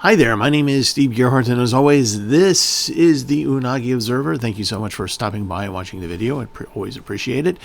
Hi there, my name is Steve Gerhardt, and as always, this is the Unagi Observer. Thank you so much for stopping by and watching the video. I always appreciate it.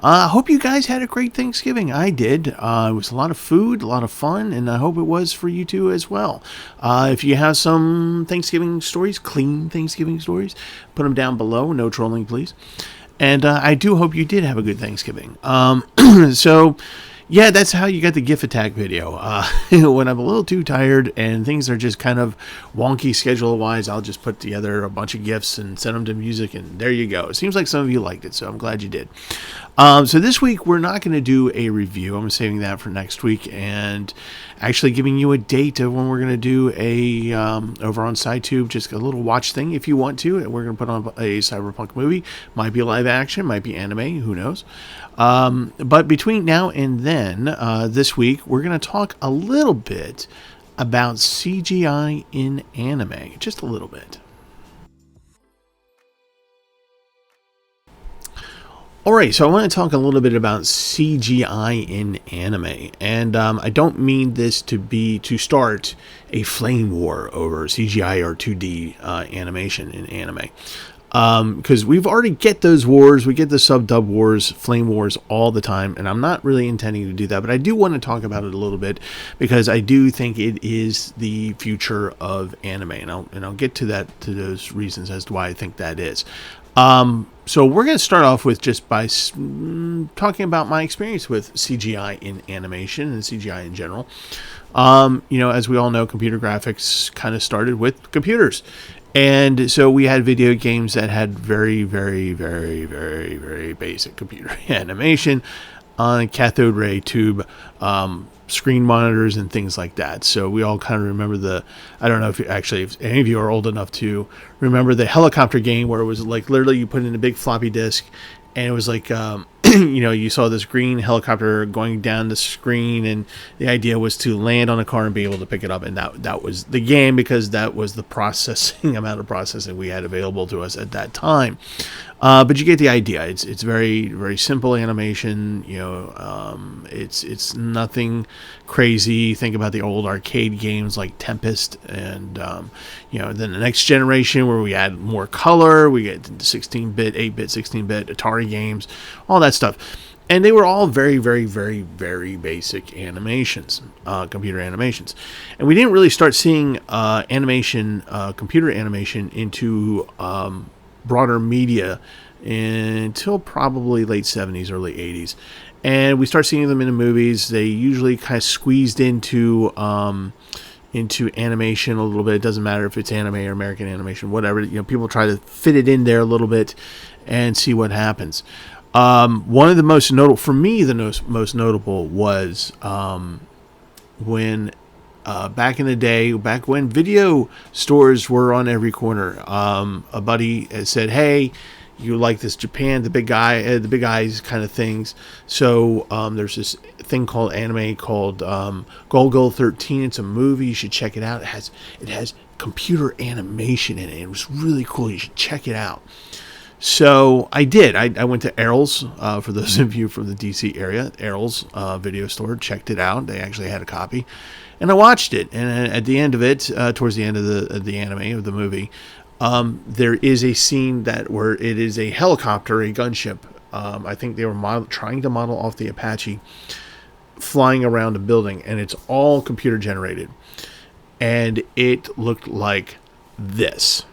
I hope you guys had a great Thanksgiving. I did. It was a lot of food, a lot of fun, and I hope it was for you too as well. If you have some Thanksgiving stories, clean Thanksgiving stories, put them down below. No trolling, please. And I do hope you did have a good Thanksgiving. Yeah, that's how you got the GIF attack video. When I'm a little too tired and things are just kind of wonky schedule-wise, I'll just put together a bunch of GIFs and send them to music, and there you go. It seems like some of you liked it, so I'm glad you did. So this week, we're not going to do a review. I'm saving that for next week, and actually giving you a date of when we're going to do a, over on SciTube, just a little watch thing if you want to. We're going to put on a cyberpunk movie. Might be live action, might be anime, who knows. But between now and then, this week, we're going to talk a little bit about CGI in anime. Just a little bit. Alright, so I want to talk a little bit about CGI in anime, and I don't mean this to start a flame war over CGI or 2D animation in anime, because we've already get those wars, we get the sub-dub wars, flame wars all the time, and I'm not really intending to do that, but I do want to talk about it a little bit, because I do think it is the future of anime, and I'll get to those reasons as to why I think that is. So we're going to start off with just by talking about my experience with CGI in animation and CGI in general. As we all know, computer graphics kind of started with computers. And so we had video games that had very, very, very, very, very basic computer animation on cathode ray tube, screen monitors and things like that. So we all kind of remember I don't know if any of you are old enough to remember the helicopter game where it was like literally you put in a big floppy disk and it was like, you saw this green helicopter going down the screen, and the idea was to land on a car and be able to pick it up. And that was the game, because that was the amount of processing we had available to us at that time. But you get the idea. It's very, very simple animation. It's nothing crazy. Think about the old arcade games like Tempest, and then the next generation where we add more color. We get 16-bit, 8-bit, 16-bit Atari games, all that stuff. And they were all very, very, very, very basic animations, computer animations. And we didn't really start seeing computer animation into broader media until probably late 70s, early 80s. And we start seeing them in the movies. They usually kind of squeezed into animation a little bit. It doesn't matter if it's anime or American animation, whatever. People try to fit it in there a little bit and see what happens. One of the most notable, for me, the most notable was when back in the day, back when video stores were on every corner, a buddy said, "Hey, you like this Japan, the big eyes kind of things." So there's this thing called anime called Golgo 13. It's a movie. You should check it out. It has computer animation in it. It was really cool. You should check it out. So I did. I went to Errol's, for those of you from the DC area, Errol's video store, checked it out. They actually had a copy. And I watched it. And at the end of it, towards the end of the anime, of the movie, there is a scene where it is a helicopter, a gunship. I think they were trying to model off the Apache, flying around a building. And it's all computer generated. And it looked like this.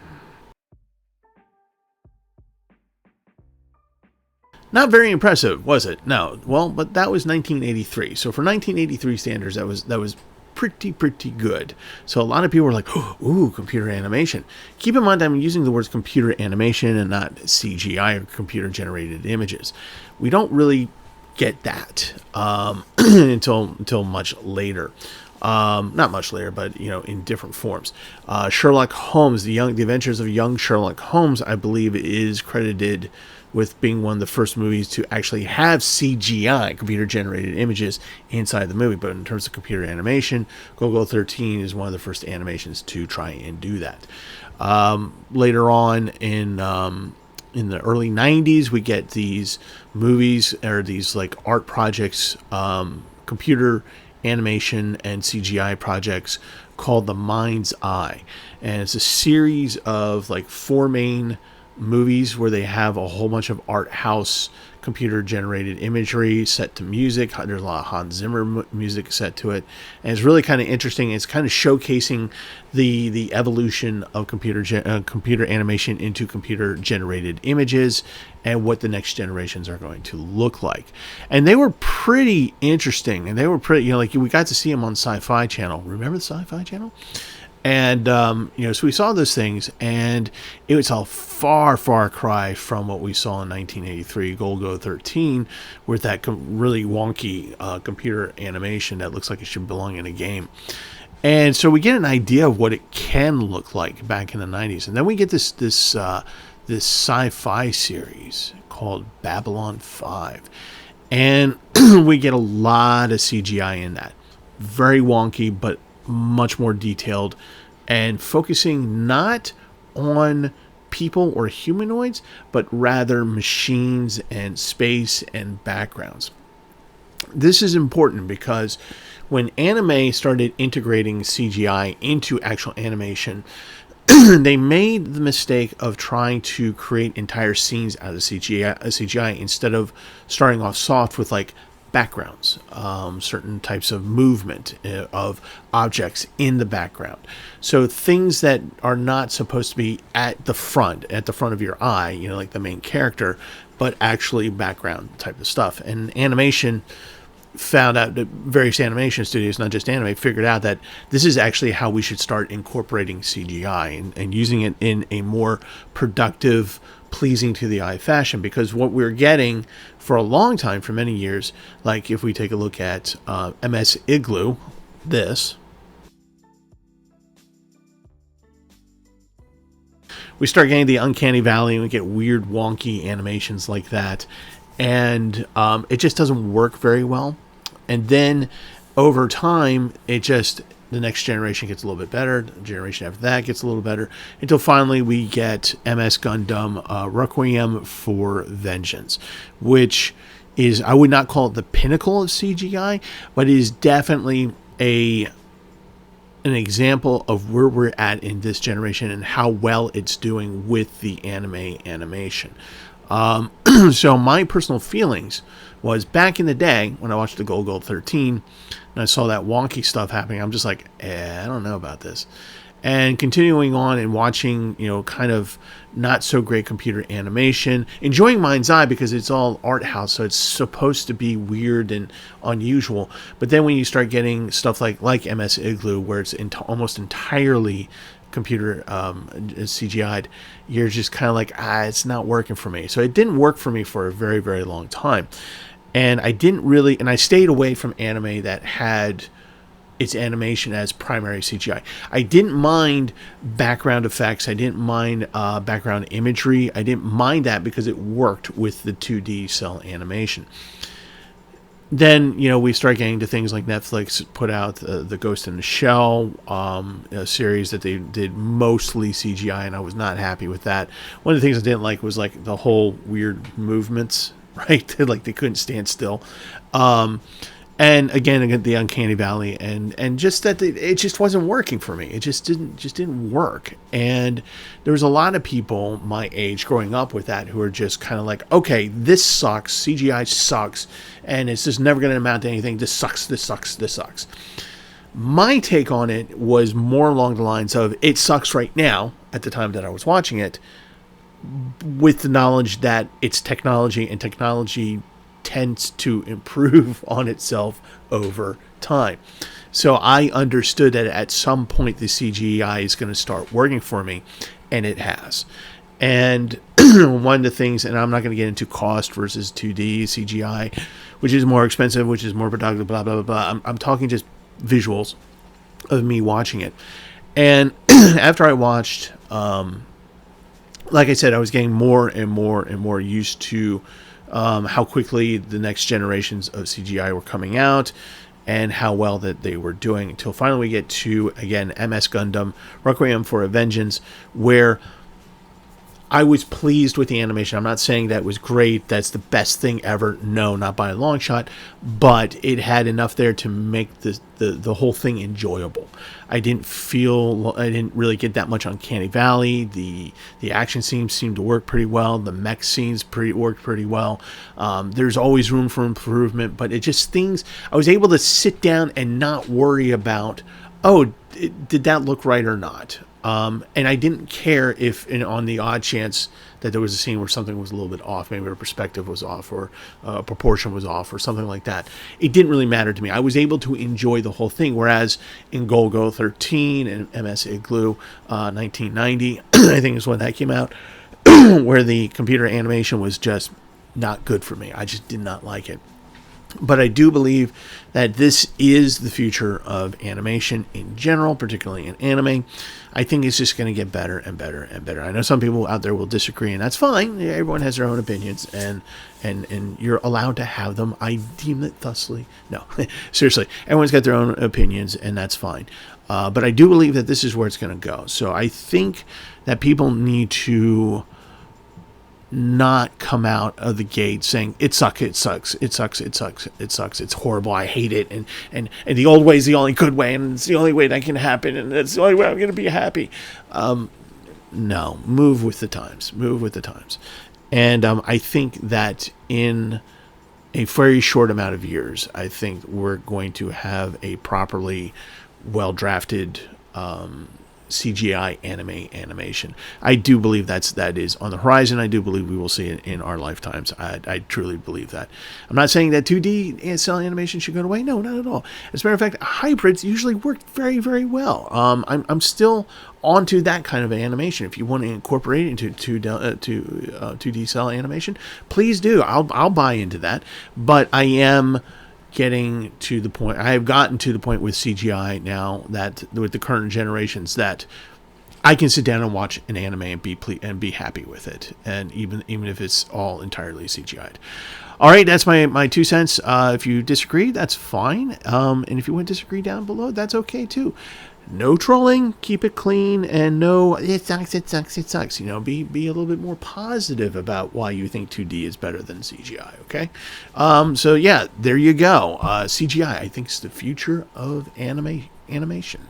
Not very impressive, was it? No. Well, but that was 1983. So for 1983 standards, that was pretty good. So a lot of people were like, "Ooh, computer animation." Keep in mind, I'm using the words computer animation and not CGI, or computer generated images. We don't really get that until much later. Not much later, but in different forms. Sherlock Holmes, the Adventures of Young Sherlock Holmes, I believe, is credited with being one of the first movies to actually have CGI, computer-generated images, inside the movie. But in terms of computer animation, Golgo 13 is one of the first animations to try and do that. Later on in the early 90s, we get these movies, or these like art projects, computer animation and CGI projects called The Mind's Eye. And it's a series of like 4 main movies where they have a whole bunch of art house computer generated imagery set to music. There's a lot of Hans Zimmer music set to it, and it's really kind of interesting. It's kind of showcasing the evolution of computer animation into computer generated images and what the next generations are going to look like. And they were pretty interesting, and they were pretty, like we got to see them on Sci-Fi Channel. Remember the Sci-Fi Channel? And, so we saw those things, and it was a far, far cry from what we saw in 1983, Golgo 13, with that really wonky computer animation that looks like it should belong in a game. And so we get an idea of what it can look like back in the 90s. And then we get this sci-fi series called Babylon 5. And we get a lot of CGI in that. Very wonky, but much more detailed, and focusing not on people or humanoids, but rather machines and space and backgrounds. This is important because when anime started integrating CGI into actual animation, they made the mistake of trying to create entire scenes out of CGI instead of starting off soft with like backgrounds, certain types of movement of objects in the background. So things that are not supposed to be at the front of your eye, like the main character, but actually background type of stuff. And animation found out that various animation studios, not just anime, figured out that this is actually how we should start incorporating CGI and using it in a more productive, pleasing to the eye fashion. Because what we're getting for a long time, for many years, like if we take a look at MS Igloo, we start getting the uncanny valley, and we get weird wonky animations like that, and it just doesn't work very well. And then over time, the next generation gets a little bit better. The generation after that gets a little better, until finally we get MS Gundam Requiem for Vengeance, which is, I would not call it the pinnacle of CGI, but it is definitely an example of where we're at in this generation and how well it's doing with the anime animation. So my personal feelings was, back in the day when I watched the Golgo 13 and I saw that wonky stuff happening, I'm just like, I don't know about this. And continuing on and watching, kind of not so great computer animation, enjoying Mind's Eye because it's all art house, so it's supposed to be weird and unusual. But then when you start getting stuff like MS Igloo, where it's almost entirely computer CGI'd, you're just kind of like, it's not working for me. So it didn't work for me for a very, very long time. And I stayed away from anime that had its animation as primary CGI. I didn't mind background effects. I didn't mind background imagery. I didn't mind that because it worked with the 2D cell animation. Then, we start getting to things like Netflix put out the Ghost in the Shell a series that they did mostly CGI, and I was not happy with that. One of the things I didn't like was like the whole weird movements, right? Like they couldn't stand still. And again, the uncanny valley, and just that it just wasn't working for me. It just didn't work. And there was a lot of people my age growing up with that who are just kind of like, okay, this sucks. CGI sucks, and it's just never going to amount to anything. This sucks. This sucks. This sucks. My take on it was more along the lines of, it sucks right now at the time that I was watching it, with the knowledge that it's technology, and technology tends to improve on itself over time. So I understood that at some point the CGI is going to start working for me, and it has. And one of the things, and I'm not going to get into cost versus 2D CGI, which is more expensive, which is more productive, blah, blah, blah, blah. I'm talking just visuals of me watching it. And after I watched, like I said, I was getting more and more and more used to how quickly the next generations of CGI were coming out and how well that they were doing, until finally we get to, again, MS Gundam Requiem for a Vengeance, where I was pleased with the animation. I'm not saying that was great. That's the best thing ever. No, not by a long shot. But it had enough there to make the whole thing enjoyable. I didn't really get that much Uncanny Valley. The action scenes seemed to work pretty well. The mech scenes worked pretty well. There's always room for improvement, but it just things I was able to sit down and not worry about. Oh, did that look right or not? And I didn't care if, on the odd chance that there was a scene where something was a little bit off, maybe a perspective was off, or proportion was off, or something like that. It didn't really matter to me. I was able to enjoy the whole thing. Whereas in Golgo 13 and MS Igloo 1990, I think is when that came out, where the computer animation was just not good for me. I just did not like it. But I do believe that this is the future of animation in general, particularly in anime. I think it's just going to get better and better and better. I know some people out there will disagree, and that's fine. Everyone has their own opinions, and you're allowed to have them. I deem it thusly. No, seriously, everyone's got their own opinions, and that's fine. But I do believe that this is where it's going to go. So I think that people need to not come out of the gate saying it sucks, it's horrible, I hate it, and the old way is the only good way, and it's the only way that can happen, and it's the only way I'm going to be happy. No, move with the times, and I think that in a very short amount of years, I think we're going to have a properly well drafted CGI animation. I do believe that is on the horizon. I do believe we will see it in our lifetimes. I truly believe that. I'm not saying that 2D cell animation should go away. No, not at all. As a matter of fact, hybrids usually work very, very well. I'm still onto that kind of animation. If you want to incorporate it into 2D cell animation, please do. I'll buy into that. But I am getting to the point. I have gotten to the point with CGI now, that with the current generations, that I can sit down and watch an anime and be happy with it, and even if it's all entirely CGI'd. All right, that's my 2 cents. If you disagree, that's fine. And if you want to disagree down below, that's okay too. No trolling, keep it clean, and no, it sucks. You know, be a little bit more positive about why you think 2D is better than CGI, okay? So yeah, there you go. CGI, I think, is the future of animation.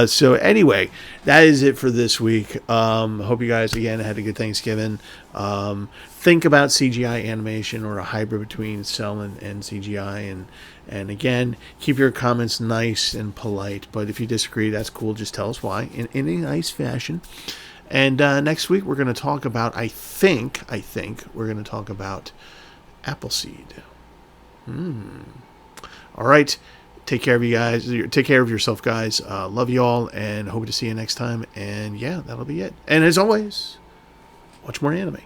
So anyway, that is it for this week. Hope you guys, again, had a good Thanksgiving. Think about CGI animation, or a hybrid between cell and CGI. And again, keep your comments nice and polite. But if you disagree, that's cool. Just tell us why in a nice fashion. And next week, we're going to talk about, I think we're going to talk about Appleseed. All right. Take care of you guys. Take care of yourself, guys. Love you all, and hope to see you next time. And yeah, that'll be it. And as always, watch more anime.